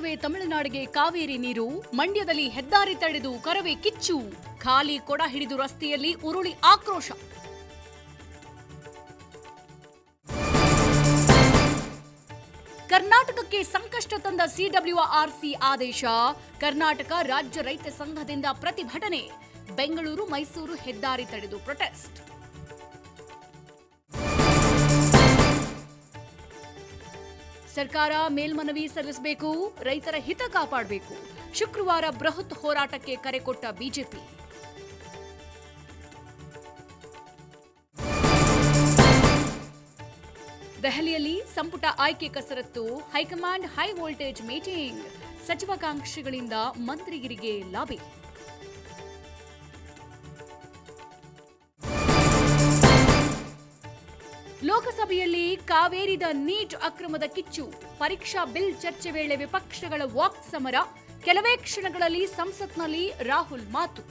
ನಡುವೆ ತಮಿಳುನಾಡಿಗೆ ಕಾವೇರಿ ನೀರು, ಮಂಡ್ಯದಲ್ಲಿ ಹೆದ್ದಾರಿ ತಡೆದು ಕರವೇ ಕಿಚ್ಚು, ಖಾಲಿ ಕೊಡ ಹಿಡಿದು ರಸ್ತೆಯಲ್ಲಿ ಉರುಳಿ ಆಕ್ರೋಶ. ಕರ್ನಾಟಕಕ್ಕೆ ಸಂಕಷ್ಟ ತಂದ ಸಿಡಬ್ಲ್ಯೂಆರ್ಸಿ ಆದೇಶ, ಕರ್ನಾಟಕ ರಾಜ್ಯ ರೈತ ಸಂಘದಿಂದ ಪ್ರತಿಭಟನೆ, ಬೆಂಗಳೂರು ಮೈಸೂರು ಹೆದ್ದಾರಿ ತಡೆದು ಪ್ರೊಟೆಸ್ಟ್. ಸರ್ಕಾರ ಮೇಲ್ಮನವಿ ಸಲ್ಲಿಸಬೇಕು, ರೈತರ ಹಿತ ಕಾಪಾಡಬೇಕು. ಶುಕ್ರವಾರ ಬೃಹತ್ ಹೋರಾಟಕ್ಕೆ ಕರೆ ಕೊಟ್ಟ ಬಿಜೆಪಿ. ದೆಹಲಿಯಲ್ಲಿ ಸಂಪುಟ ಆಯ್ಕೆ ಕಸರತ್ತು, ಹೈಕಮಾಂಡ್ ಹೈ ವೋಲ್ಟೇಜ್ ಮೀಟಿಂಗ್, ಸಚಿವಾಕಾಂಕ್ಷಿಗಳಿಂದ ಮಂತ್ರಿಗಿರಿಗೆ ಲಾಬಿ. ಲೋಕಸಭೆಯಲ್ಲಿ ಕಾವೇರಿದ ನೀಟ್ ಅಕ್ರಮದ ಕಿಚ್ಚು, ಪರೀಕ್ಷಾ ಬಿಲ್ ಚರ್ಚೆ ವೇಳೆ ವಿಪಕ್ಷಗಳ ವಾಕ್ ಸಮರ, ಕೆಲವೇ ಕ್ಷಣಗಳಲ್ಲಿ ಸಂಸತ್ನಲ್ಲಿ ರಾಹುಲ್ ಮಾತು.